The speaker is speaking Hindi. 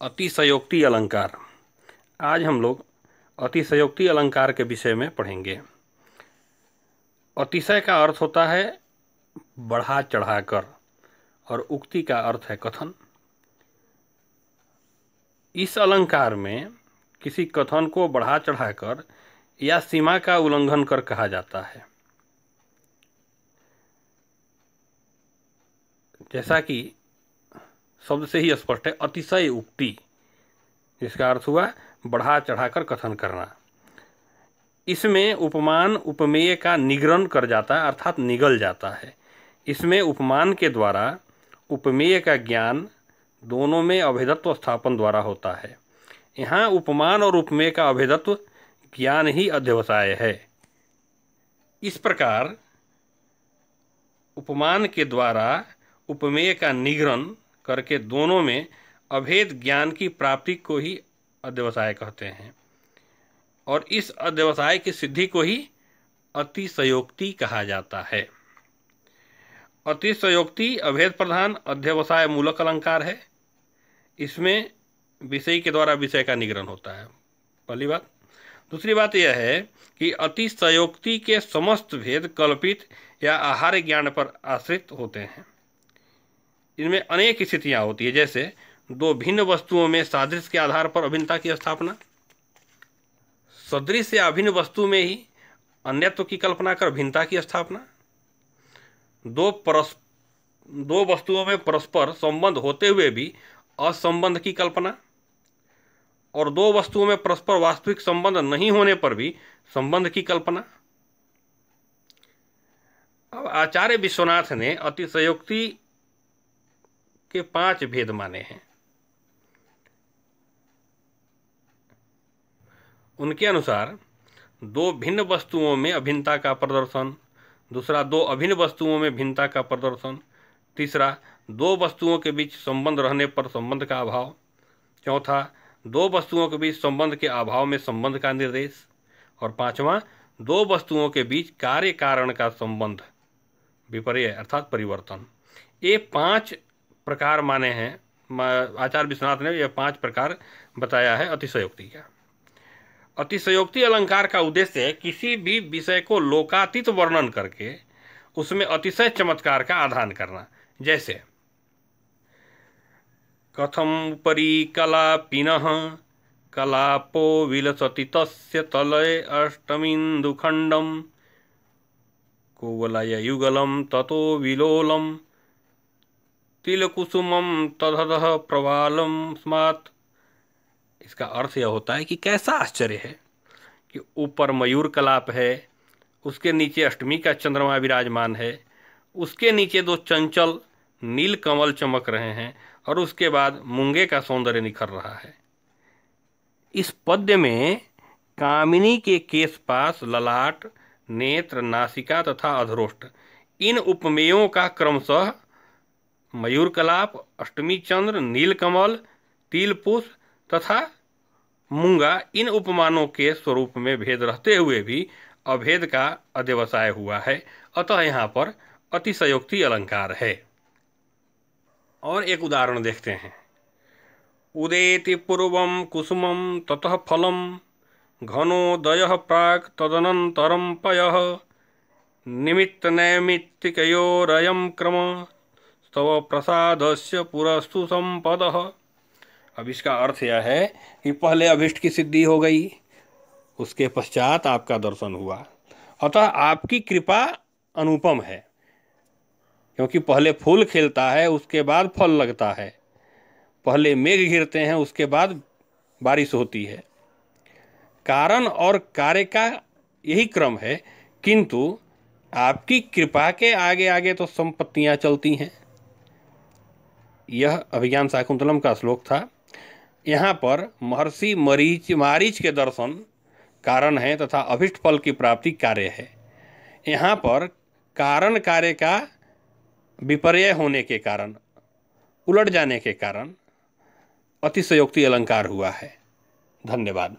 अतिशयोक्ति अलंकार। आज हम लोग अतिशयोक्ति अलंकार के विषय में पढ़ेंगे। अतिशय का अर्थ होता है बढ़ा चढ़ाकर और उक्ति का अर्थ है कथन। इस अलंकार में किसी कथन को बढ़ा चढ़ाकर या सीमा का उल्लंघन कर कहा जाता है। जैसा कि शब्द से ही स्पष्ट है, अतिशय उक्ति, जिसका अर्थ हुआ बढ़ा चढ़ाकर कथन करना। इसमें उपमान उपमेय का निग्रहण कर जाता है, अर्थात निगल जाता है। इसमें उपमान के द्वारा उपमेय का ज्ञान दोनों में अभेदत्व स्थापन द्वारा होता है। यहाँ उपमान और उपमेय का अभेदत्व ज्ञान ही अध्यवसाय है। इस प्रकार उपमान के द्वारा उपमेय का निग्रहण करके दोनों में अभेद ज्ञान की प्राप्ति को ही अध्यवसाय कहते हैं, और इस अध्यवसाय की सिद्धि को ही अतिशयोक्ति कहा जाता है। अतिशयोक्ति अभेद प्रधान अध्यवसाय मूलक अलंकार है। इसमें विषय के द्वारा विषय का निग्रहण होता है, पहली बात। दूसरी बात यह है कि अतिशयोक्ति के समस्त भेद कल्पित या आहार्य ज्ञान पर आश्रित होते हैं। इनमें अनेक स्थितियां होती है, जैसे दो भिन्न वस्तुओं में सादृश्य के आधार पर अभिन्नता की स्थापना, सदृश या अभिन्न वस्तु में ही अन्यत्व की कल्पना कर भिन्नता की स्थापना, दो वस्तुओं में परस्पर संबंध होते हुए भी असंबंध की कल्पना, और दो वस्तुओं में परस्पर वास्तविक संबंध नहीं होने पर भी संबंध की कल्पना। अब आचार्य विश्वनाथ ने अतिशयोक्ति के 5 भेद माने हैं। उनके अनुसार दो भिन्न वस्तुओं में अभिन्नता का प्रदर्शन, दूसरा दो अभिन्न वस्तुओं में भिन्नता का प्रदर्शन, तीसरा दो वस्तुओं के बीच संबंध रहने पर संबंध का अभाव, चौथा दो वस्तुओं के बीच संबंध के अभाव में संबंध का निर्देश, और पांचवा दो वस्तुओं के बीच कार्य कारण का संबंध विपर्य अर्थात परिवर्तन। ये 5 प्रकार माने हैं आचार्य विश्वनाथ ने। यह 5 प्रकार बताया है अतिशयोक्ति का। अतिशयोक्ति अलंकार का उद्देश्य है किसी भी विषय को लोकातीत वर्णन करके उसमें अतिशय चमत्कार का आधान करना। जैसे कथम उपरि कलापिनः कलापो विलसति तस्य तलये अष्टमिन्दुखण्डं कुवलय युगलं ततो विलोलं तिलकुसुमं तदधः प्रवालं स्मात्। इसका अर्थ यह होता है कि कैसा आश्चर्य है कि ऊपर मयूर कलाप है, उसके नीचे अष्टमी का चंद्रमा विराजमान है, उसके नीचे 2 चंचल नील कमल चमक रहे हैं, और उसके बाद मूंगे का सौंदर्य निखर रहा है। इस पद्य में कामिनी के केश पास, ललाट, नेत्र, नासिका तथा अधरोष्ट, इन उपमेयों का क्रमशः मयूर कलाप, अष्टमी चंद्र, नीलकमल, तिलपुष्प तथा मूंगा, इन उपमानों के स्वरूप में भेद रहते हुए भी अभेद का अध्यवसाय हुआ है। अतः यहाँ पर अतिशयोक्ति अलंकार है। और एक उदाहरण देखते हैं। उदेति पूर्वं कुसुमं ततः फलं घनोदयः प्राक् तदनन्तरं पयः निमित्त नैमित्तिकयोरयं क्रम तव प्रसादस्य पुरस्तु संपदः। अब इसका अर्थ यह है कि पहले अभिष्ट की सिद्धि हो गई, उसके पश्चात आपका दर्शन हुआ। अतः आपकी कृपा अनुपम है, क्योंकि पहले फूल खिलता है, उसके बाद फल लगता है, पहले मेघ गिरते हैं, उसके बाद बारिश होती है। कारण और कार्य का यही क्रम है, किंतु आपकी कृपा के आगे आगे तो संपत्तियां चलती हैं। यह अभिज्ञान शाकुंतलम का श्लोक था। यहाँ पर महर्षि मारीच के दर्शन कारण है तथा अभिष्ट फल की प्राप्ति कार्य है। यहाँ पर कारण कार्य का विपर्य होने के कारण, उलट जाने के कारण अतिशयोक्ति अलंकार हुआ है। धन्यवाद।